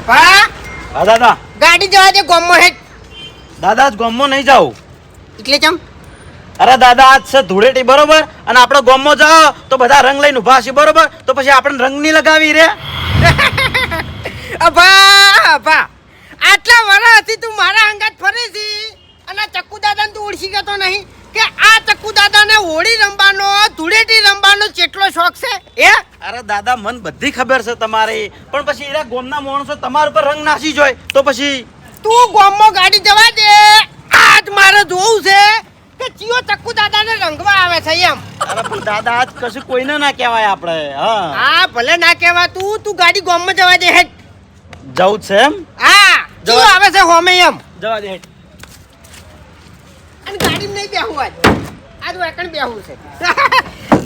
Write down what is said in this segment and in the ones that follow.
પપ્પા હા દાદા ગાડી જવા દે ગોમમાં હેડ. દાદા આજ ગામમાં નહીં જાવ. એટલે ચમ અરે દાદા આજ છે ધૂળેટી બરોબર અને આપણે ગામમાં જાઓ તો બધા રંગ લઈને ઉભા છે બરોબર તો પછી આપણે રંગ નહીં લગાવી રે. અભા આટલા વર્ષથી તું મારા અંગાત ફરે છે અને ચક્કુ દાદાને તું ઓળખી ગયો નહીં કે આ ચક્કુ દાદાને હોળી રમવાનો ધૂળેટી રમવાનો કેટલો શોખ છે એ. અરે દાદા મને બધી ખબર છે તમારી પણ પછી એરા ગામના માણસો તમારા ઉપર રંગ નાસી જોય તો પછી તું ગામમાં ગાડી જવા દે. આજ મારે જોવું છે કે ચિયો ચક્કુ દાદાને રંગવા આવે છે એમ. અરે પણ દાદા આજ કશું કોઈને ના કહેવાય આપણે. હા ભલે ના કહેવા તું ગાડી ગામમાં જવા દે હેડ. જવું છે એમ. હા ચિયો આવે છે હોમે એમ. જવા દે હેડ. અને ગાડીમાં નહીં બેહું આજ વાકણ બેહું છે.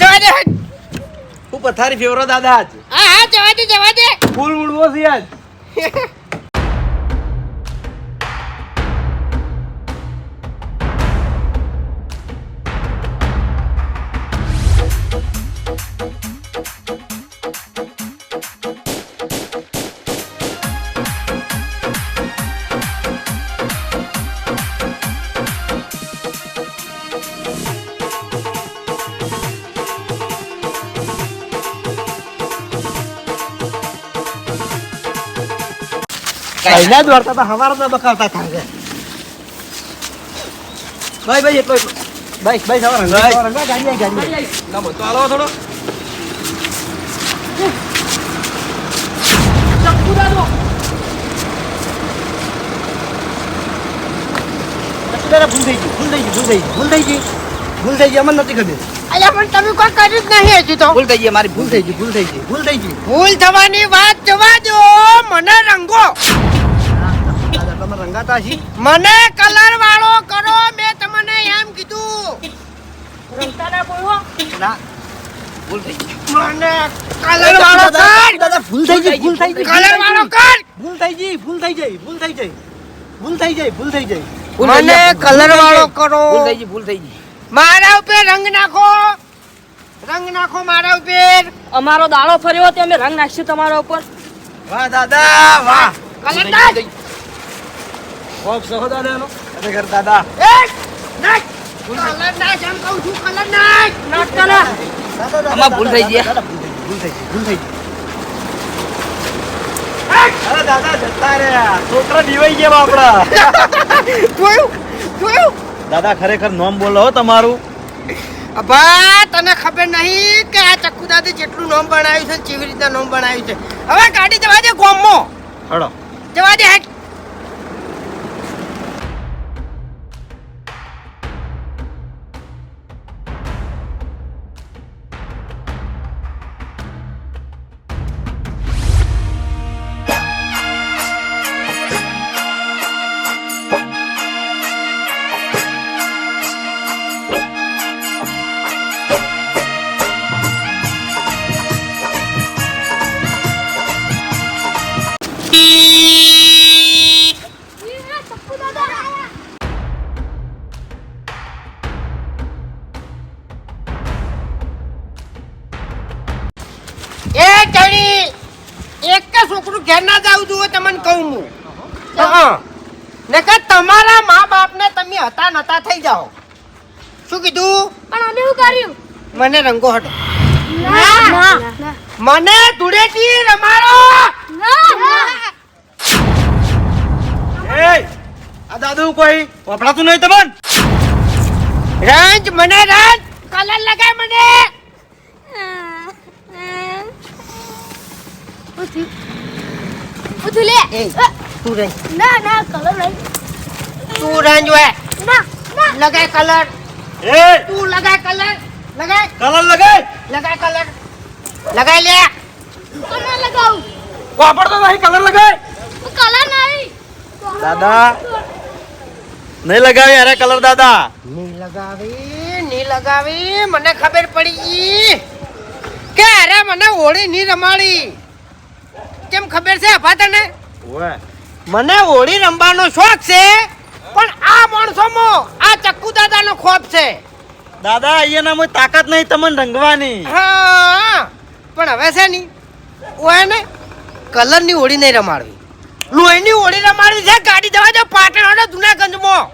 જવા દે હેડ. હું પથારી ફેવરો દાદા આજ. હા હા જવા દે ફૂલ ઉડવો છે આજ. પહેલા જ વળતા હતા હવારમાં બકાવતા થાય. ભાઈ એટલો ભાઈ સવાર ગાડી ના બોલ તો આલો થોડો. ભૂલ થઈ ગઈ અમને નથી ખબર. અલ્યા પણ તમે કોઈ કર્યું જ નહીં હજી તો. ભૂલ થઈ ગઈ મારી ભૂલ થઈ ગઈ. ભૂલ થવાની વાત જવા દો. મને રંગો તમે રંગાતા છી. મને કલર વાળો કરો. મેં તમને એમ કીધું રંગતા ના બોલવો. ના ભૂલ થઈ ગઈ. મને કલર વાળો કર. દાદા ભૂલ થઈ ગઈ. કલર વાળો કર. ભૂલ થઈ ગઈ. મને કલર વાળો કરો. ભૂલ થઈ ગઈ. મારા ઉપર રંગ નાખો મારા ઉપર. અમારો દાડો ફર્યો તે અમે રંગ નાખશું તમારા ઉપર. વાહ દાદા વાહ. કલર નાખ. કોક સહો દાદાનો. અરે ઘર દાદા. એ નાખ. કલર નાખ એમ કહું છું. કલર નાખ. નાખતા ના. આમાં ભૂલ થઈ ગઈ. અરે દાદા જતા રે. છોકરા દીવાઈ ગયા આપડા. જોયું દાદા ખરેખર નામ બોલો હો તમારું. અબા તને ખબર નહીં કે આ ચક્કુ દાદે જેટલું નામ બનાવ્યું છે કેવી રીતના નામ બનાવ્યું છે. હવે ગાડી જવા દે ગોમમાં. હડો જવા દે હેડ. એ ચણી એક કે છોકરું ઘેર ના જાવ જોઈએ તમને કહું હું. નકર તમારા મા બાપને તમે હતા નતા થઈ જાઓ. શું કીધું? પણ અમે શું કર્યું? મને રંગો હટો. ના. મને ધૂળેટી રમાડો. એ આ દાદુ કોઈ વપરાતું નહીં તમને. રંજ મને રંજ કલર લગાય મને. ઉઠુલે. એ તું રંજ. ના કલર નહીં. તું રંજ હોય. ના લગાય કલર. એ તું લગાય કલર. લગાય કલર લગાય. કલર લગાય લે. કલર લગાવું. વાપરતો નહીં કલર લગાય. કલર નહીં. દાદા નહીં લગાવી અરે કલર દાદા. ની લગાવી મને ખબર પડી ગઈ કે અરે મને હોળી ની રમાડી. કેમ ખબર છે અભા તને? ઓએ મને હોળી રમવાનો શોખ છે પણ આ માણસોમાં આ ચક્કુ દાદાનો ખોફ છે. દાદા અહીંયાના તાકાત નહીં તમને રંગવાની. હા પણ હવે છે ની ઓય ને કલરની હોળી નહીં રમાડવી. લોહીની હોળી રમાડવી છે. ગાડી જવા દો પાટણ અને જુનાગંજમાં.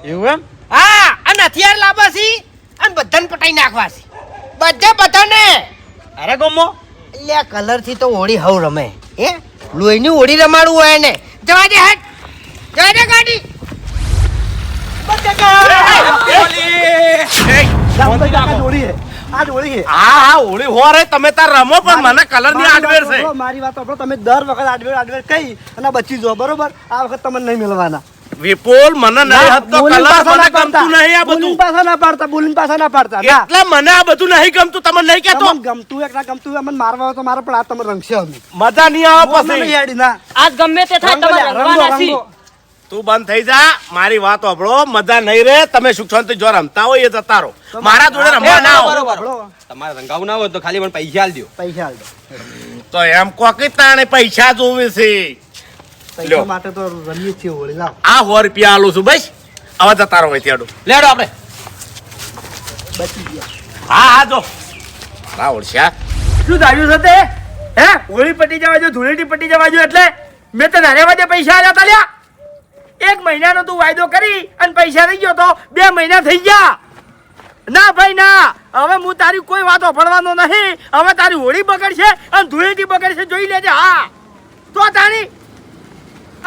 એવું એમ? હા, અને હથિયાર લાવવા છે અને બધાને પટાઈ નાખવા છે. બધાને. અરે ગોમો એટલે કલર થી તો હોળી હવ રમે. હે લોહીની હોળી રમાડવું હોય ને જવા દે હટ. જવા દે ગાડી. હા હોળી હો રે તમે તાર રમો પણ મને કલર ની આડવેર છે. મારી વાત સાંભળો, તમે દર વખત આડવેર કહી અને બચી જો બરોબર. આ વખત તમને નહીં મળવાના. વિપુલ મને નહીં હતો બોલીને કલર પાછા મને ના પાડતા. ગમતું નહીં આ બધું. બોલીને પાછા ના પાડતા, બોલીને પાછા ના પાડતા. ના. એટલે મને આ બધું નહીં ગમતું તમને નહીં કેતો. તમને ગમતું એક ના ગમતું હોય, અમને મારવા હોય તો મારો, પણ આ તમે રંગશે અમે. મજા નહીં આવે અમને નહીં પછી. હેડી, ના. આજ ગમે તે થાય રંગો તમારે લ્યા, રંગવાના રંગો, છીએ. રંગો. તું બંધ થઈ જા મારી વાત સાંભળો. મજા નહીં રે તમે સુખ શાંતિ જો રમતા હોય એ જતા રહો. મારા જોડે રમવા ના આવો. સાંભળો, તમારે રંગાવું ના હોય તો ખાલી મને પૈસા આલ દો. પૈસા આલ દો. તો એમ કોકી તાણે પૈસા જોવે છે. પૈસા લ્યો. માટે તો રમીએ છીએ હોળી. લાવ. આ 100 રૂપિયા આલું છું બસ. હવે જતા રહો અહીંથી હેડો. લેડો આપણે. બચી ગયા. હા જો મારા ઓળશ્યા શું ધાર્યું છે તે? હે હોળી પટી જવા જો, ધૂળેટી પટી જવા જો એટલે મેં તો નારે વાજે પૈસા આલ્યા તા લ્યા. 1 મહિનાનો તું વાયદો કરી અને પૈસા રહી ગયો તો 2 મહિના થઈ ગયા. ના ભાઈ ના, હવે હું તારી કોઈ વાત ઓફળવાનો નહીં. હવે તારી હોળી બગડશે અને ધૂળેટી બગડશે, જોઈ લેજે. હા તો તાણી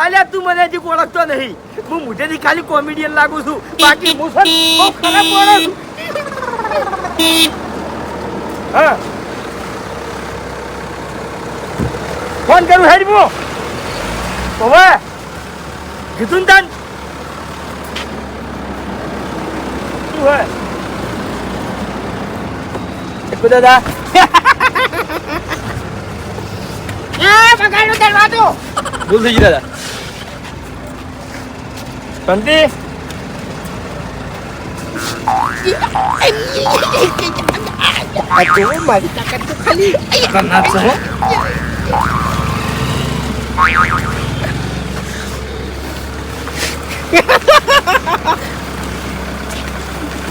અલ્યા તું મને હજી ઓળખતો નહીં. હું મોઢેથી ખાલી કોમેડિયન લાગુ છું, બાકી હું છે ને બહુ ખરાબ માણસ છું. હા ફોન કરું હેડમો. હવે કીધું ને તાન શું હે એકુ દાદા? બગાડો દરવાજો. ભૂલ થઈ ગઈ દાદા. શાંતિ. મારી તાકાત તો ખાલી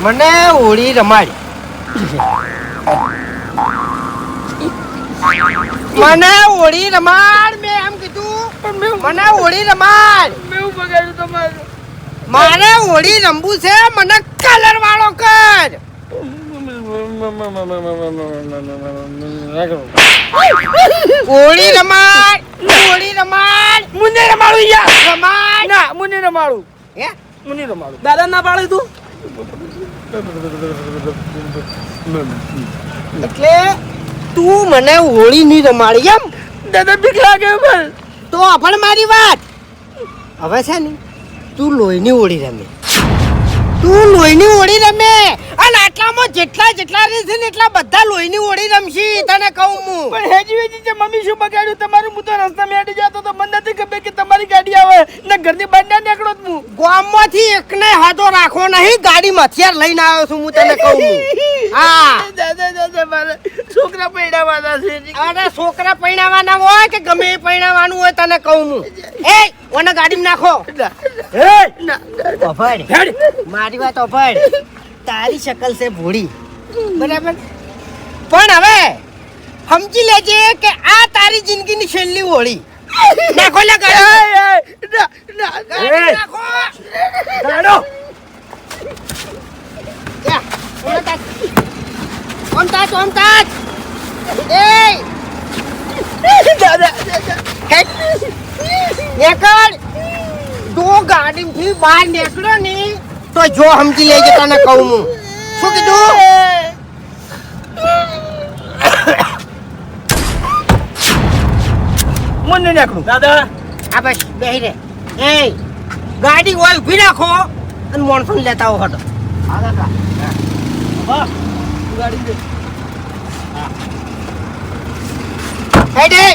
મને હોળી રમાડી. મને હોળી રમાડ. મેં એમ કીધું મને હોળી રમાડ. મેં બગાડ્યું તમારું. મારે હોળી રમવું છે. મને કલર વાળો કર. હોળી રમાડ. હોળી રમાડ. મુને રમાડું યાર. રમાડ. ના મુને રમાડું. હે મુને રમાડું. દાદા ના પાડે તું. એટલે તું મને હોળી નહીં રમાડી એમ? દાદા બીક લાગે પણ. તો પણ મારી વાત હવે છે ને, તું લોહીની હોળી રમે. તું લોહીની હોળી રમે અને આટલામાં જેટલા રહેશે ને એટલા બધા લોહીની હોળી રમશી. તને કહું હું. પણ હેજી વેજી છે મમ્મી શું બગાડ્યું તમારું? હું તો રસ્તામાં હેડી જતો તો મને નથી ખબર કે તમારી ગાડી આવે ને ઘરની બહાર ના નીકળો જ હું. ગામમાંથી એકને હાથો રાખો નહીં. ગાડીમાં હથિયાર લઈને આવ્યો છું હું. તને કહું હું. હા દાદા મારે છોકરા પૈડાવાના છે. અરે છોકરા પૈણાવાના હોય કે ગમે એ પૈણાવાનું હોય તને કહું હું. એ ઓને ગાડીમાં નાખો. અભડ મારી વાત અભડ. તારી શકલ છે ભોળી બરાબર, પણ હવે સમજી લેજે કે આ તારી જિંદગીની છેલ્લી હોળી. નાખો લે ગાડી. નાખો. જા, ઓલે તાજ. ઓમ તાજ. એ દાદા નીકળ. તો ગાડીમાંથી બહાર નીકળ્યો ને તો જો સમજી લેજે. તને કહું હું. શું કીધું? મને નાખું દાદા. આ બસ બેહી રે. એ ગાડી હોય ઊભી રાખો અને મોણસોને લેતા આવો હટો. હેડ એ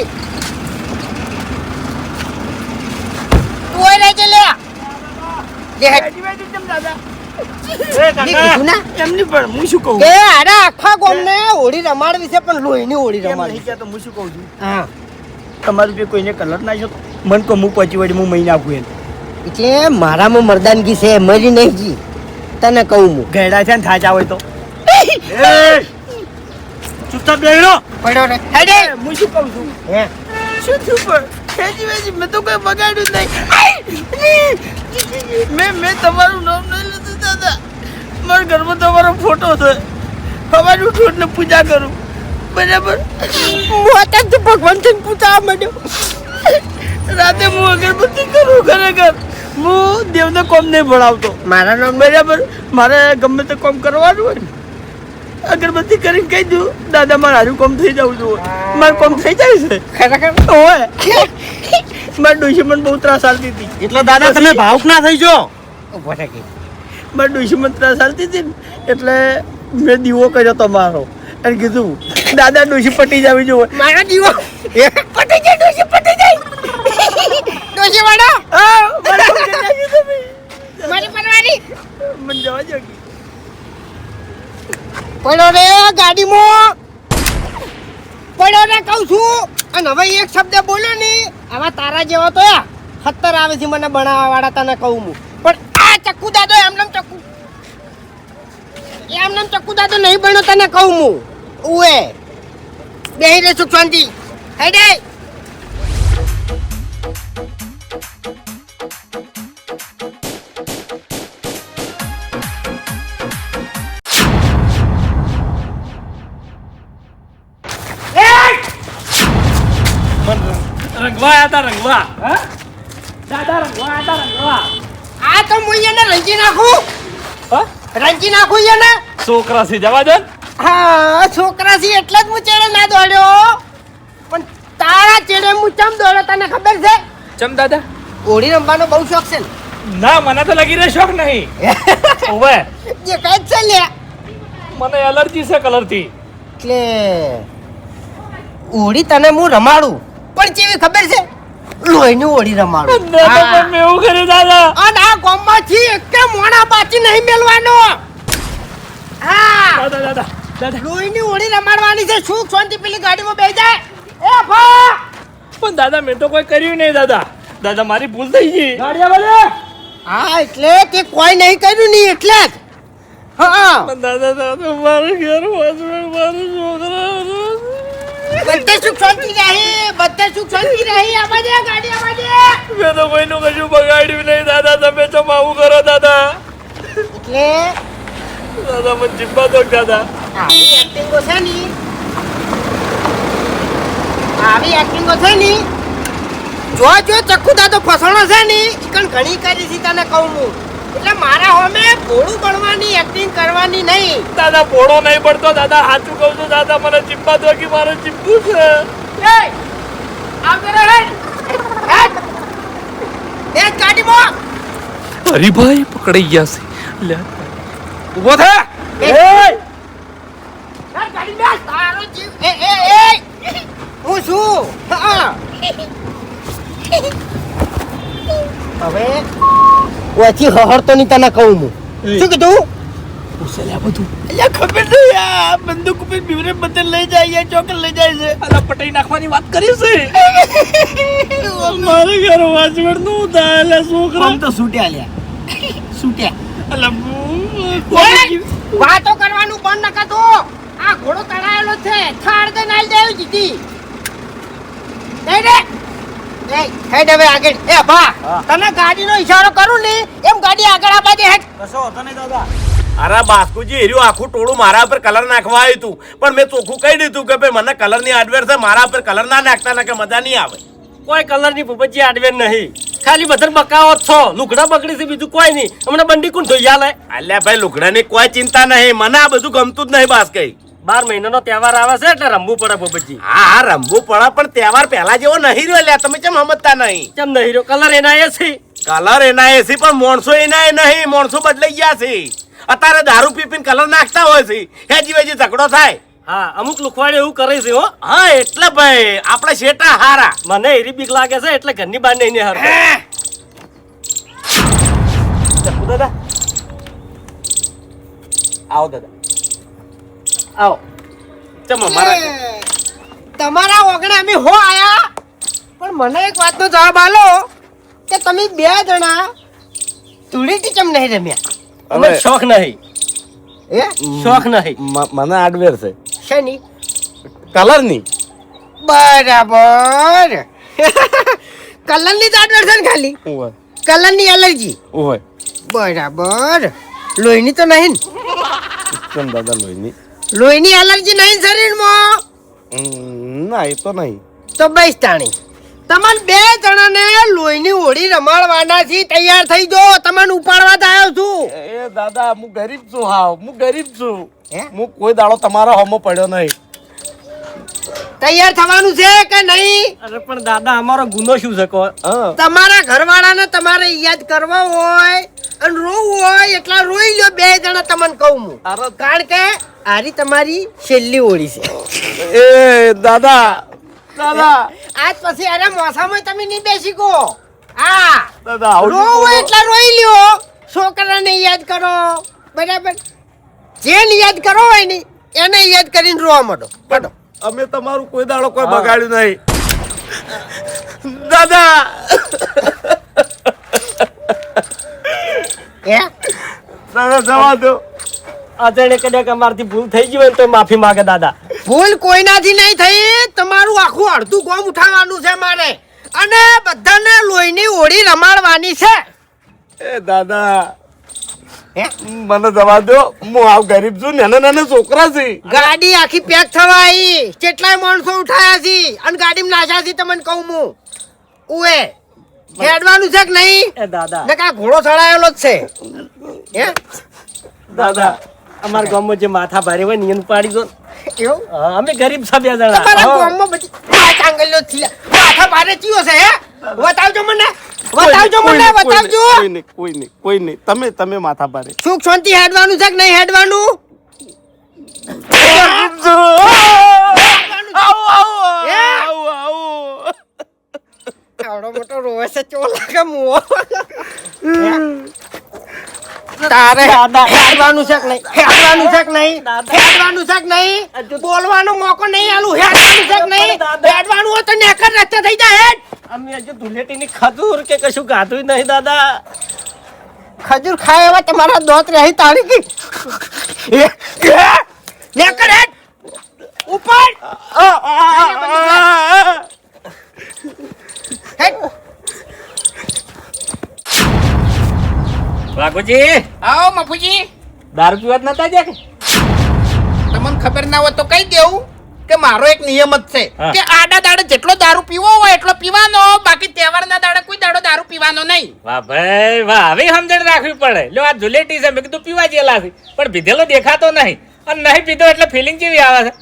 તું ઓય રહેજે લે. લે હેડ. હેજી વેજી કેમ દાદા? મેં કીધું ના એમની પણ હું શું કહું? કે અરે આખા ગામને હોળી રમાડવી છે, પણ લોહીની હોળી એમ રમાડવી. નહીં કહેતો, હું શું કહું છું? હા તમારું જે કોઈને કલર નાખ્યો મન કો હું પહોંચી વળી હું મહિના આપું એમ. એટલે મારામાં મરદાનગી છે, મરી નહીં જી. તને કહું હું. ગયડા છે ને થાચા હોય તો ચૂપચાપ બેહી રહો. પડ્યો રે. હેડ એ. હું શું કહું છું? હે શું થયું પણ? હેજી વેજી મેં તો કઈ બગાડ્યું નહીં. મેં તમારું નામ નહીં લીધું દાદા. મારા ઘરમાં તમારો ફોટો છે. સવારે ઉઠું એટલે પૂજા કરું. બરાબર. હું અત્યારે ભગવાનથી પૂછવા માંડ્યો. રાતે હું અગરબત્તી કરું. ખરેખર હું દેવને કોમ નહીં ભણાવતો. મારા નામ બરાબર. મારે ગમે તે કોમ કરવાનું હોય ને અગરબત્તી કરીને કહી દઉં દાદા મારે હારું કોમ થઈ જવું જોઈએ. મારું કોમ થઈ જાય છે. ખરેખર હોય. મારી ડોશી મને બહુ ત્રાસ આલતી હતી. એટલે દાદા તમે ભાવુક ના થઈ જો. ઉભો થઈ ગઈ. મારી ડોશી મને ત્રાસ આલતી હતી ને એટલે મેં દીવો કર્યો તમારો અને કીધું દાદા ડોશી પટી જવી જોઈએ. મારા દીવો પટી જાય ડોશી પટી જાય. ડોશી વાળો હા, મને શું કરી નાખ્યું તમે? મારી પરવાની મને જવા દો. પડો રે ગાડીમાં પડો રે કહું છું. અને હવે એક શબ્દ બોલ્યો ને આવા તારા જેવો તો 70 આવે છે મને બનાવવા વાળા તને કહું હું. પણ આ ચક્કુ દાદો એમનેમ ચક્કુ દાદો નહીં બન્યો તને કહું હું. ઉએ બેહી રે સુખ શાંતિ હેડે. રંગવા હતા રંગવા. હા દાદા રંગવા હતા રંગવા. આ તો હું એને રંજી નાખું. રંજી નાખું એને. છોકરા છે જવા દો. હા છોકરા છે એટલે જ હું ચેડે ના દોડ્યો. પણ તારા ચેડે હું ચમ દોડ્યો તને ખબર છે? ચમ દાદા? હોળી રમવાનો બહુ શોખ છે ને? ના મને તો લગી રહે શોખ નહીં. ઓવે જે કઈ જ છે લે. મને એલર્જી છે કલરથી. એટલે હોળી તને હું રમાડું પણ કેવી ખબર છે? લોહીની હોળી રમાડું. દાદા મેં એવું કર્યું દાદા. અને આ ગામમાંથી એક મોણા બાકી નહીં મેલવાનો. હા દાદા દાદા દાદા લોહીની હોળી રમાડવાની છે. સુખ શાંતિ પેલી ગાડીમાં બેસી જાય. એ ભા પણ દાદા મેં તો કોઈ કર્યું નહીં દાદા. દાદા મારી ભૂલ થઈ ગઈ. હા એટલે તે કોઈ નહીં કર્યું નહીં એટલે જ. હા પણ દાદા દાદા મારું ઘર વાસણ મારું છોકરા બધે સુખ શાંતિ રહી. બધે સુખ શાંતિ રહી. આવા દે ગાડી આવા દે. મેં તો કોઈનું કશું બગાડ્યું નહીં દાદા. તમે તો આવું કરો દાદા. એટલે દાદા મને જીબ્બા દો દાદા. આવી એક્ટિંગો છે ની આવી એક્ટિંગો છે ની જો ચક્કુ દાદો ફસણો છે ની ઈકણ ઘણી કરી છે તને કહું હું. એટલે મારા હોમે ભોળું બનવાની એક્ટિંગ કરવાની નહીં. દાદા પોળો નહીં પડતો દાદા. સાચું કહું છું દાદા. મને જીબ્બા દો કે મારે જીબ્બું છે. એ આમ કરે હેડ હેડ એ ગાડીમાં હરીભાઈ પકડાઈ ગયા છે. લે ઊભો થા. એ ગાડી બેસ. તારો જીવ એ હું છું. હા હવે ઓછી હહરતો ની તને કહું હું. શું કીધું? અલ્યા ખબર નહીં આ બંદૂક ઉપર બીવરે બદલ લઈ જાય ચોકલ લઈ જાય છે. અલા પટાઈ નાખવાની વાત કરી છે. મારે ઘર વાસણ નું દાલે છોકરા આમ તો છૂટ્યા લ્યા છૂટ્યા. અલા વાતો કરવાનું બંધ ન કરતો. આ ઘોડો તળાયેલો છે. થાળ દે નાઈ જાય જીતી. દે દે એ હેડ હવે આગળ. એ બા તને ગાડીનો ઈશારો કરું ને એમ ગાડી આગળ આપા દે. હેડ કશો હતો નહીં દાદા. અરે બાસ્કુજી એર્યું આખું ટોળું મારા પર કલર નાખવા આવ્યું હતું પણ મેં ચોખ્ખું કહી દીધું કે ભાઈ મને કલર ની આડવેર છે. મારા પર કલર ના નાખતા ના કે મજા નહીં આવે. કોઈ કલર ની ભૂપતજી આડવેર નહીં. ખાલી બધા બકાવો છો. લુગડા બગડી છે બીજું કોઈ નહીં. હમણાં બંડી કોણ ધોઈ આલે? અલ્યા ભાઈ લુગડાની કોઈ ચિંતા નહીં. મને આ બધું ગમતું જ નહીં બાસ કઈ. 12 મહિનાનો તહેવાર આવે છે એટલે રમવું પડે ભૂપતજી. હા હા રમવું પડે પણ તહેવાર પહેલા જેવો નહીં રહ્યો. લ્યા તમે કેમ સમજતા નહીં? કેમ નહીં રહ્યો? કલર એના એ છે. કલર એના એસી પણ માણસો એના એ નહીં. માણસો બદલાઈ ગયા છે. અત્યારે દારૂ પીપીને કલર નાખતા હોય છે. હેજી વેજી ઝઘડો થાય. હા અમુક લુખવાડે એવું કરે છે હો. હા એટલે ભાઈ આપણે શેટા હારા. મને એરી બીક લાગે છે એટલે ઘરની બહાર નહીં હાર. દાદા આવો દાદા આવો. ચમ અમારા તમારા ઓગણે અમે હો આયા પણ મને એક વાતનો જવાબ આલો કે તમે બે જણા ધૂળેટી ચમ નહીં રમ્યા? અમે શોખ નહીં. એ શોખ નહીં. મને આડવેર છે શેની? કલર ની. બરાબર. કલરની જ advert છે ને ખાલી ઓય કલરની એલર્જી ઓય બરાબર લોહીની તો નહીં ને? કેમ દાદા લોહીની લોહીની એલર્જી નહીં શરીરમાં ના એ તો નહીં તો બસ તાણી તમને બે જણાને લોહીની હોળી રમાડવાના છે તૈયાર થઈ જો તમને ઉપાડવા જ આવ્યો છું એ દાદા હું ગરીબ છું હાવ હું ગરીબ છું હે? હું કોઈ દાડો તમારા હોમો પડ્યો નહીં તૈયાર થવાનું છે કે નહીં અરે પણ દાદા અમારો ગુનો શું છે કહો હા તમારા ઘરવાળાને તમારે યાદ કરવા હોય અને રોવું હોય એટલા રોઈ લ્યો બે જણા તમને કહું હું કારણ કે આરી તમારી છેલ્લી હોળી છે એ દાદા દાદા આજ પછી અરે મોસામાં તમે નહીં બેસી ગો હા દાદા આવું રોવું હોય એટલા રોઈ લ્યો છોકરાને યાદ કરો બરાબર જેને યાદ કરો હોય ને એને યાદ કરીને રોવા માંડો પડો અમે તમારું કોઈ દાડો કોઈ બગાડ્યું નહીં દાદા હે દાદા જવા દો અજાણે કદાચ અમારથી ભૂલ થઈ ગઈ હોય ને તો માફી માંગે દાદા ભૂલ કોઈનાથી નહીં થઈ તમારું આખું અડધું ગોમ ઉઠાવવાનું છે મારે અને બધાને લોહીની હોળી રમાડવાની છે એ દાદા હે મને જવા દો હું આવ ગરીબ છું નાના નાના છોકરા છે ગાડી આખી પેક થવા આવી કેટલાય માણસો ઉઠાયા છે અને ગાડીમાં નાખ્યા છે તમને કહું હું ઉએ હેડવાનું છે કે નહીં એ દાદા ને કા ઘોડો ચડાયેલો જ છે હે દાદા અમારા ગામમાં જે માથા ભારે હોય ને એને પાડી દો એવું હા, અમે ગરીબ છે બે જણા તમારા હા. ગામમાં બધી પાંચ આંગળીઓ જ છે માથા ભારે ચિયો છે હે બતાવજો મને બતાવજો મને બતાવજો કોઈ નહીં તમે માથા ભારે સુખ શાંતિ હેડવાનું છે કે નહીં હેડવાનું હે? આવડો મોટો રોવે છે ચો લાગે મુઓ તારે હેડવાનું છે કે નહીં હેડવાનું છે કે નહીં હેડવાનું છે કે નહીં બોલવાનો મોકો નહીં આલું હેડવાનું છે કે નહીં હેડવાનું હોય તો નેકર રસ્તે થઈ જાય હેડ અમે હજુ ધૂળેટીની ખજૂર કે કશું ગાધું નહીં દાદા ખજૂર ખાય એવા તમારા દોત રહી તારી કી નેકર હેડ ઉપર હેડ વાઘુજી આવો મફુજી દારૂ પીવા જ નતા ગયા કે તમને ખબર ના હોય તો કહી દેવું કે મારો એક નિયમ જ છે હા. કે આડા દાડે જેટલો દારૂ પીવો હોય એટલો પીવાનો બાકી તહેવારના દાડે કોઈ દાડો દારૂ પીવાનો નહીં વાહ ભાઈ વાહ હવે સમજણ રાખવી પડે લ્યો આ ધુલેટી છે મેં કીધું પીવા જેલા છે પણ પીધેલો દેખાતો નહીં અને નહીં પીધો એટલે ફિલિંગ કેવી આવે છે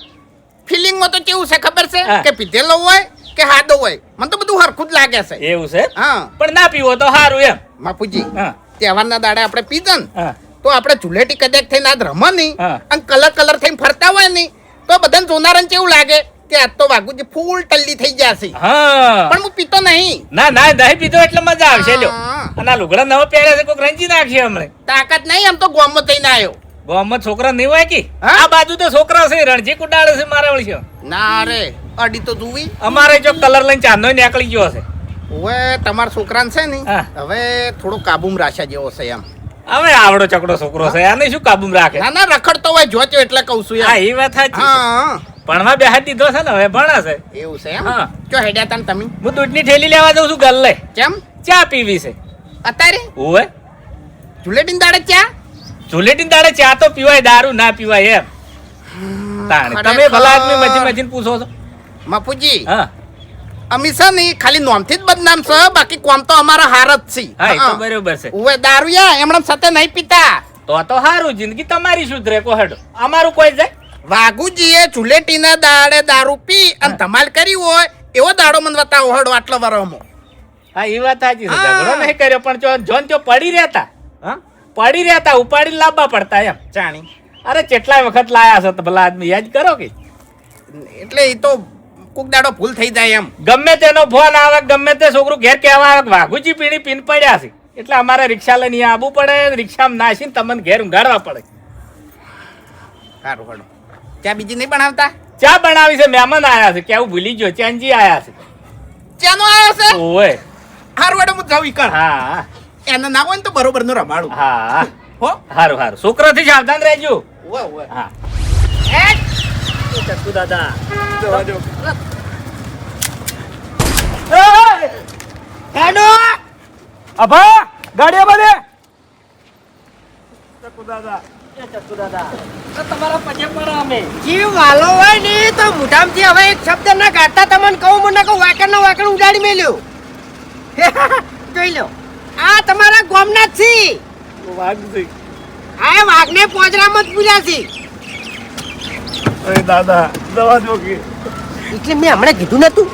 ફિલિંગમાં તો કેવું છે ખબર છે હા. કે પીધેલો હોય કે હાદો હોય મને તો બધું હરખું જ લાગે છે એવું છે હા પણ ના પીવો તો સારું એમ બાપુજી હા તહેવારના દાડે આપણે પીધો ને હા તો આપણે ઝુલેટી કદાચ થઈને આજ રમો નહીં હા. અને કલર થઈને ફરતા હોય નહીં તો બધાને જોનારને કેવું લાગે કે આજ તો વાઘુજી ફૂલ ટલ્લી થઈ ગયા છે હા પણ હું પીતો નહીં ના ના નહીં પીધો એટલે મજા આવશે લ્યો હા. અને આ લુગડા નવો પહેર્યા છે કોઈક રંજી નાખશે હમણાં તાકાત નહીં એમ તો ગોમમાં થઈને આવ્યો ગામમાં છોકરા નહીં હોય કે હા? આ બાજુ તો છોકરા છે રણજી કુડાળે છે મારા વળી છે ના રે અડી તો જોવી અમારે જો કલર લઈને ચાંદો નીકળી ગયો છે હવે તમારા છોકરાને છે ને હા. હવે થોડો કાબુમાં રાખ્યા જેવો છે એમ હવે આવડો ચકડો છોકરો છે આને શું કાબુમાં રાખે ના ના રખડતો હોય જોત્યો એટલે કહું છું હા એમ. એ વાત સાચી છે. હા ભણવા બેહાડી દીધો છે ને હવે ભણાશે એવું છે એમ હા. જો હેડ્યા તા ને તમે હું દૂધની થેલી લેવા જઉં છું ગલ્લે કેમ ચા પીવી છે અત્યારે ઓવે ઝુલેટીન દાડે ચા ઝુલેટીન દાડે ચા તો પીવાય દારૂ ના પીવાય એમ તાણે તમે ખરેખર. ભલા આદમી મજી મજીને પૂછો છો મફુજી હા અમી છે ને ખાલી નોમથી જ બદનામ છે બાકી કોમ તો અમારા હાર જ છે હા એ તો હા. બરોબર છે ઉવે દારૂયા એમણે સાથે નહીં પીતા તો સારું જિંદગી તમારી સુધરે કો હેડો અમારું કોઈ જાય વાઘુજીએ ઝુલેટીના દાડે દારૂ પી અને ધમાલ કરી હોય એવો દાડો મને બતાવો હડો આટલો વરમાં હા એ વાત સાચી છે હા. ઝઘડો નહીં કર્યો પણ જો જોન તો પડી રહેતા હા પડી રહેતા ઉપાડી લાવવા પડતા એમ જાણી અરે કેટલાય વખત લાયા છે તો ભલા આદમી યાદ કરો કે એટલે એ તો કોક દાડો ભૂલ થઈ જાય એમ ગમે તેનો ફોન આવે ગમે તે છોકરું ઘેર કહેવા આવે કે વાઘુજી પીણી પીન પડ્યા છે એટલે અમારે રિક્ષા લઈને અહીંયા આવવું પડે રિક્ષામાં નાસીને તમને ઘેર ઊંઘાડવા પડે સારું હડો ચા બીજી નહીં બનાવતા ચા બનાવી છે મહેમાન આયા છે કેવું ભૂલી ગયો ચાંજી આયા છે ચાનો આવ્યો છે ઓય હારું હડો હું જાઉં ઈ કર હા એને ના હોય ને તો બરોબર નું રમાડું હા હો હારું હારું છોકરાથી સાવધાન રહેજો ઉવે ઉવે હા ચક્કુ દાદા હેડો અભા ગાડીઓ બધે જીવ વાલો હોય ને તો મોઢામાંથી હવે એક શબ્દ ના કાઢતા તમને કહું મને કહું વાકણ ઉડાડી મેલ્યો જોઈ લો આ તમારા ગામના જ છે આ વાઘને પોજરામાં જ પૂર્યા છે દાદા દવા જો કે એટલે મેં હમણાં કીધું નતું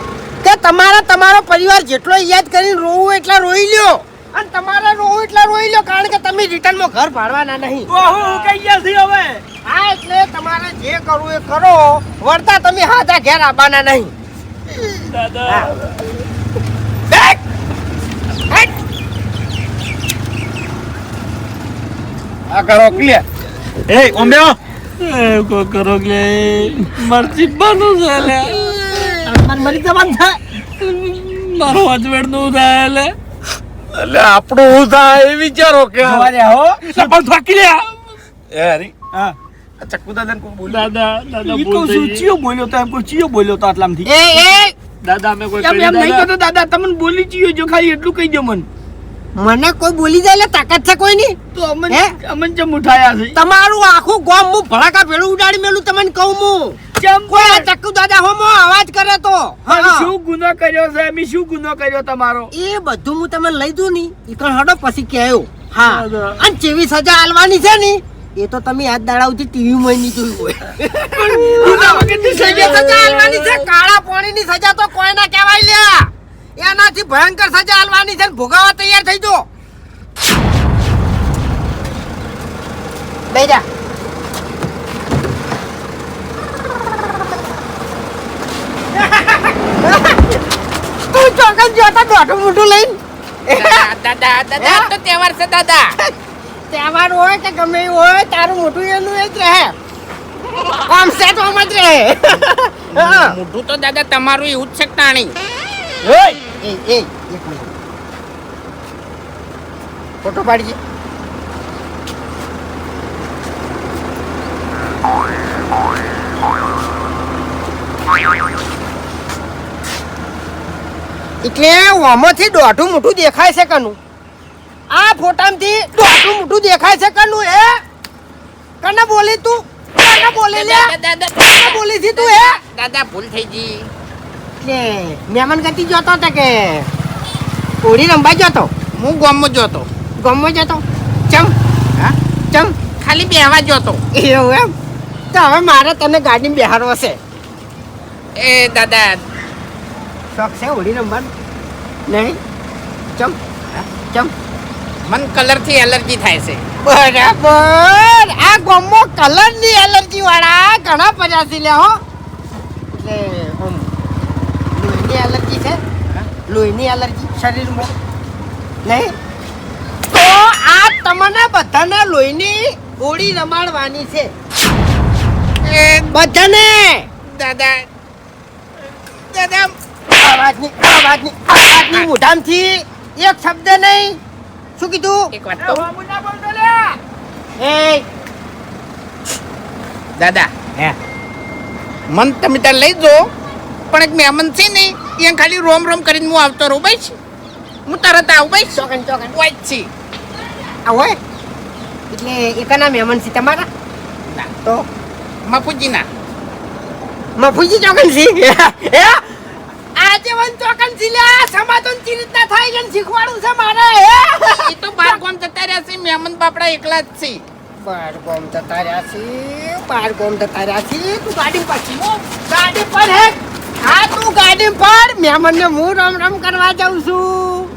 કે તમારો પરિવાર જેટલો યાદ કરીને રોવું એટલા રોઈ લ્યો અને તમારે રોવું એટલા રોઈ લ્યો કારણ કે તમે રિટર્નમાં ઘર ભાડવાના નહીં હું કઈ ગયા છે હવે હા એટલે તમારે જે કરવું એ કરો વળતા તમે હાથા ઘેર આવવાના નહીં દાદા બેક! હેટ! આ કરો ક્લિયર એ ઓમ્બ્યો કો કરો કે મરજી બનો છે લે મરી જવાનું છે મારો અજવેડ નું થાય લે એટલે આપણું હું થાય એ વિચારો કે હો સપન થાકી લે એ હરી હા ચક્કુ દાદા કોઈ બોલ દાદા દાદા ઈ બોલ કહું છું ચિયો બોલ્યો તો એમ કોઈ ચિયો બોલ્યો તો આટલામથી એ દાદા અમે કોઈ એમ કરી એમ નહીં દાદા કહેતો દાદા તમને બોલી ચિયો જો ખાલી એટલું કહી દો મને મને કોઈ બોલી જાય એટલે તાકાત છે કોઈ નહીં તો અમન હે? અમન જેમ ઉઠાયા છે તમારું આખું ગામ હું ભડાકા ભેળું ઉડાડી મેલું તમને કહું હું જેમ કોઈ આ ચક્કુ દાદા હોમો અવાજ કરે તો અમે શું ગુનો કર્યો છે અમે શું ગુનો કર્યો તમારો એ બધું હું તમને લઈ દઉં ની ઈકણ હડો પછી કહેયો હા દાદા. અને જેવી સજા આલવાની છે ને એ તો તમે આજ દાડાવથી ટીવી માં નહીં જોયું હોય ગુના વગરની જેવી સજા આલવાની છે કાળા પાણીની સજા તો કોઈ ના કહેવાય લ્યા એનાથી ભયંકર સજા આલવાની છે ને ભોગાવા તૈયાર થઈ જો બેજા તું ચોકન જોતા દોઢું મોઢું લઈને દાદા દાદા તો તહેવાર છે દાદા તહેવાર હોય કે ગમે એવું હોય તારું મોઢું એનું એ જ રહે આમ સેટ આમ જ રહે હા. મોઢું તો દાદા તમારું એવું જ છે તાણી એ એક મિનિટ ફોટો પાડજે એટલે આમાંથી દોઢું મોટું દેખાય છે કનું આ ફોટામાંથી દોઢું મોટું દેખાય છે કનું એ કને બોલી તું કને બોલી લે દાદા કને બોલી છી તું હે દાદા ભૂલ થઈ ગઈ કે મહેમાન ગતિ જોતો હતો કે હોળી રમવા જતો હું ગામમાં જોતો ગમો જતો ચમ હા ચમ ખાલી બેહવા જોતો એવું એમ તો હવે મારે તને ગાડીમાં બેહાડવો છે એ દાદા શોખ છે હોળી રમવાનું નહીં ચમ ચમ મન કલર થી એલર્જી થાય છે બરાબર આ ગમો કલરની એલર્જી વાળા ઘણા પચાસી લે હો એટલે લોહીની એલર્જી છે લોહીની એલર્જી શરીરમાં નહીં તો આ તમને બધાને લોહીની હોળી રમાડવાની છે એ બધાને દાદા દાદા અવાજની મોઢામાંથી એક શબ્દ નહીં શું કીધું એક વાત કહું એ દાદા હે મન તમે ત્યાં લઈ જો પણ એક મહેમાન છે ને એ ખાલી રોમ રોમ કરીને હું આવતો રહું ભાઈ હું તરત આવું ભાઈ ચોકન ચોકન હોય જ છે આવો એટલે એકના મહેમાન છે તમારા ના તો મફુજી ના મફુજી ચોકન છે હે આજે વન ચોકન છે લે સમાધાન ચી રીતના થાય છે ને શીખવાડું છે મારે હે એ તો બાર ગામ જતા રહ્યા છે મહેમાન બાપડા એકલા જ છે બાર ગોમ જતા રહ્યા છે બાર ગોમ જતા રહ્યા છે તું ગાડી પાછી ગાડી પર હે હા તું ગાડી પર મહેમાનને હું રમ રમ કરવા જાઉં છું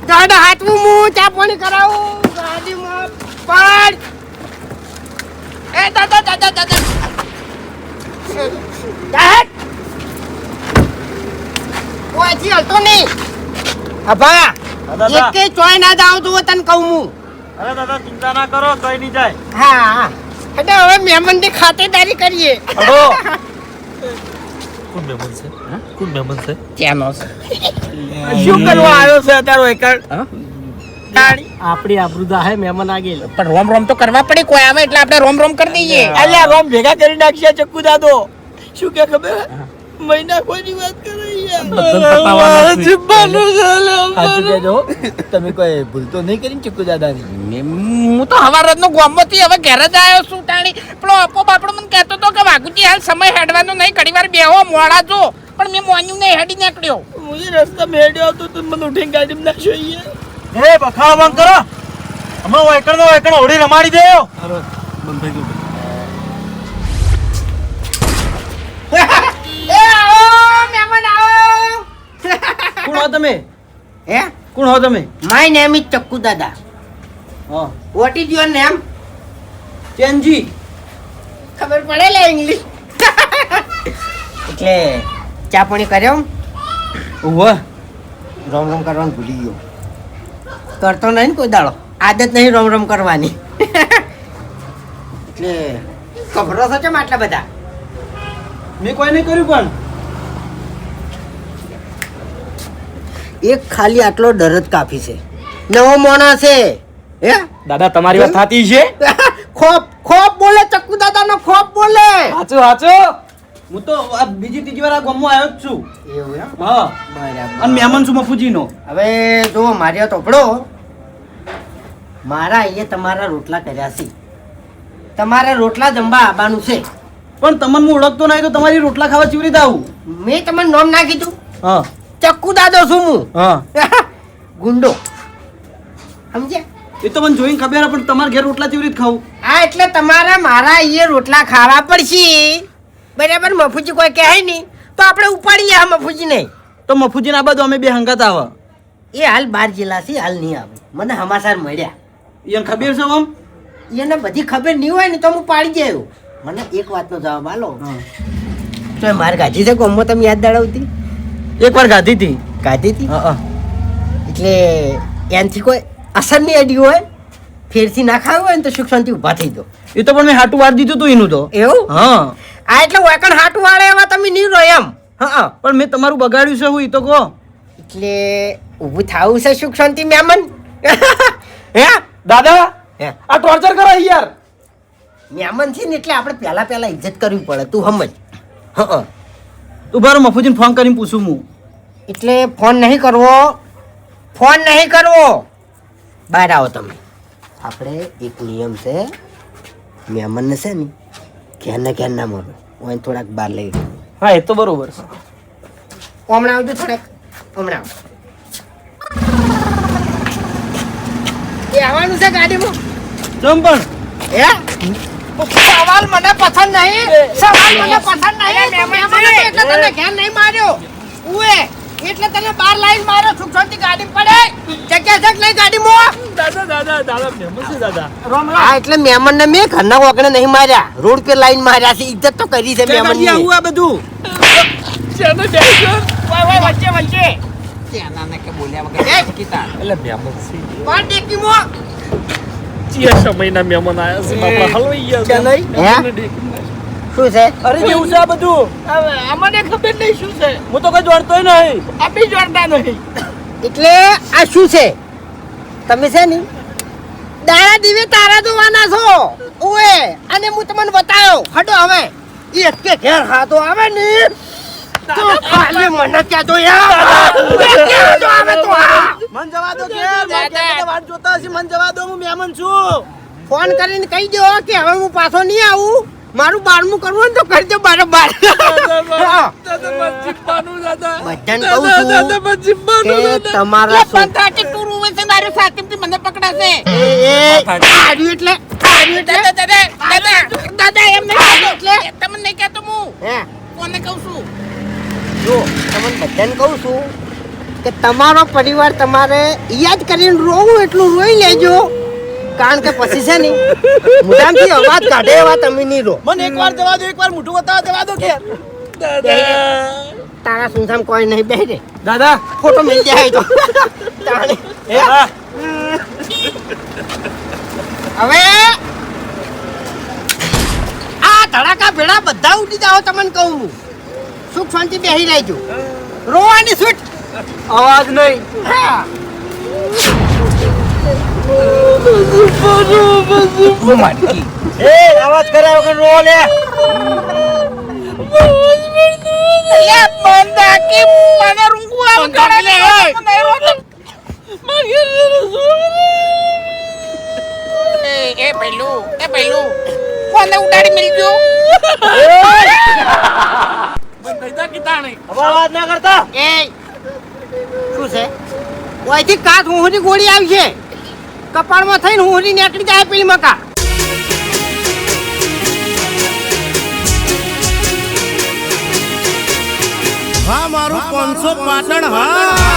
ગાડા હાથવું હું ચા પાણી કરાવું ગાડીમાં પર એ દાદા દાદા દાદા દાદ ઓછી હલતો નહીં અભા એકે ચોય ના જાવ તો તને કહું હું અરે દાદા ચિંતા ના કરો કઈ નહીં જાય હા હા એટલે હવે મહેમાનની ખાતેદારી કરીએ હડો કોણ મહેમાન છે કોણ મહેમાન છે ત્યાંનો છે શું કરવા આવ્યો છે તારો એકડ આપણી આબરૂદા હે મહેમાન આ ગયેલ પણ રોમ રોમ તો કરવા પડે કોઈ આવે એટલે આપણે રોમ રોમ કરી દઈએ અલ્યા રોમ ભેગા કરી નાખશે ચક્કુ દાદો શું કે ખબર મહિના કોઈની વાત કરે સાચું કહેજો તમે કોઈ ભૂલ તો નહીં કરી ચક્કુ દાદાની હું તો હવારનો ગોમમાંથી હવે ઘરે જ આવ્યો છું તાણી પેલો આપો બાપડો મને કહેતો હતો કે વાઘુજી હાલ સમય હેડવાનો નહીં ઘડી વાર બેહો મોડા જો પણ મેં મોન્યું નહીં હેડી નીકળ્યો હું રસ્તા મેળ્યો હતો તો મને ઉઠીને ગાડીમાં નાખ્યો એ બખાડો બંધ કરો હમણાં એકણ હોડી રમાડી દે એ આવો મહેમાન આવો કોણ હો તમે હે કોણ હો તમે માય નેમ ઇઝ ચક્કુ દાદા હા વોટ ઇઝ યોર નેમ ચેનજી ખબર પડે લે ઇંગ્લિશ એટલે ચા પાણી કર્યો ઓવા રોમ રોમ કરવાનું ભૂલી ગયો કરતો નહીં ને કોઈ દાડો આદત નહીં રોમ રોમ કરવાની એટલે ખબરો છો કેમ આટલા બધા મેં કોઈ નહીં કર્યું પણ એક ખાલી આટલો ડર જ કાફી છે નવો મોણા છે હે દાદા તમારી વાત થાતી છે ખોપ ખોપ બોલે ચક્કુ દાદાનો ખોપ બોલે હાચો હાચો હું તો આ બીજી ત્રીજી વાર આ ગામમાં આવ્યો જ છું એવું એમ હા બરાબર અને મહેમાન છું મફુજીનો હવે જો મારી ટોપડો મારા અહીંયા તમારા રોટલા કર્યા છે તમારે રોટલા જમવા આવવાનું છે પણ તમને હું ઓળખતો નહીં તો તમારી રોટલા ખાવા ચીવરી આવું મેં તમને નામ ના કીધું હા ચક્કુ દાદો છું હું હા ગુંડો સમજ્યા એ તો મને જોઈને ખબર પણ તમારા ઘેર રોટલા ચીવરી ખાવું હા એટલે તમારે મારા અહીંયા રોટલા ખાવા પડશે બરાબર મફુજી કોઈ કહે નહીં તો આપણે ઉપાડીએ આ મફુજી નહીં તો મફુજી ના બાજુ અમે બે હંગાત આવા એ હાલ 12 જિલ્લા છે હાલ નહીં આવે મને સમાચાર મળ્યા એને ખબર છે આમ એને બધી ખબર નહીં હોય ને તો હું પાડી જાય મને એક વાતનો જવાબ આલો તો માર ગાજી છે કોમમાં તમે યાદ દડાવતી એક વાર ગાધી હતી ગાધી હતી હા એટલે એનાથી કોઈ અસર નહીં અડી હોય ફેરથી ના ખાવું હોય ને તો સુખ શાંતિ ઊભા થઈ દો એ તો પણ મેં હાટું વાર દીધું તું એનું તો એવું હા આ એટલે વાકણ હાટું વાળે એવા તમે નહીં રહો એમ હા પણ મેં તમારું બગાડ્યું છે હું એ તો કહો એટલે ઊભું થાવું છે સુખ શાંતિ મહેમાન હે દાદા હે આ ટોર્ચર કરો યાર મહેમાન છે ને એટલે આપણે પહેલા ઇજ્જત કરવી પડે તું સમજ હા તું બારો મફુજીને ફોન કરીને પૂછું હું એટલે ફોન નહીં કરવો બહાર આવો તમે આપણે એક નિયમ છે મહેમાનને છે ને ઘેર ના મળે હું થોડાક બહાર લઈ ગયો હા એ તો બરોબર છે હમણાં આવજો થોડાક હમણાં આવો એ આવવાનું છે ગાડીમાં જમ પણ હે સવાલ મને પસંદ નહીં મહેમાન એટલે તને ઘેર નહીં માર્યો ઉએ એટલે તને બાર લાઈન માર્યો સુખ શાંતિ ગાડી પડે જગ્યા જગ લઈ ગાડીમાં હા એટલે મહેમાનને મેં ઘરના વગણે નહીં માર્યા રોડ પર લાઈન માર્યા છે ઇજ્જત તો કરી છે મહેમાનની આવું આ બધું વચ્ચે ત્યાંના કે બોલ્યા વગર કીતા એટલે મહેમાન છે કોણ ડેકીમાં ચિયા સમયના મહેમાન આવ્યા છે બાપા હલવાઈ ગયા હે શું છે અરે જેવું છે આ બધું અમને ખબર નહીં શું છે હું તો કઈ જોડતોય નહીં આપી જોડતા નહીં એટલે આ શું છે તમે છે ને દાડા દીવે તારા જોવાના છો ઓએ અને હું તમને બતાયો હટો હવે એક કે ઘેર ખાતો આવે ને તો ખાલી મને ક્યાં તો યાર ક્યાં તો આવે તો મન જવા દો કે વાટ જોતા હશે મન જવા દો હું મહેમાન છું ફોન કરીને કહી દો કે હવે હું પાછો નહીં આવું મારું 12મું કરવું ને તો કરી દો બારોબાર બધાને કહું છું કે તમારા પંચાયતી ટૂર હોય છે મારું સાકીમથી મને પકડાશે આર્યું એટલે દાદા એમ નહીં એટલે તમને નહીં કહેતો હું હે કોને કહું છું જો તમને બધાને કહું છું કે તમારો પરિવાર તમારે યાદ કરીને રોવું એટલું રોઈ લેજો કારણ કે પછી છે ને મોઢામાંથી અવાજ કાઢે એવા તમે નહીં રો મને એકવાર જવા દો એકવાર મોઢું બતાવવા જવા દો કે તારા સુનસામ કોઈ નહીં બેહી રે દાદા ફોટો મિલ જાય તો તાણે. હવે આ ધડાકા ભેડા બધા ઉડી જાઓ તમને કહું હું સુખ શાંતિ બેહી રહેજો રોવાની છૂટ અવાજ નહીં હા એ અવાજ કર્યા વગર રો લે અલ્યા બંધ આકી મને રૂંગું આવે કરે લે નહીં રોતો એ પેલું કોને ઉડાડી મિલજો હવે વાત ના કરતા એ શું છે ઓયથી કાચ હુંહરી ગોળી આવી છે કપાળમાં થઈને હુંહરી નીકળી જાય પેલી મકા હા મારું 500 પાટણ હા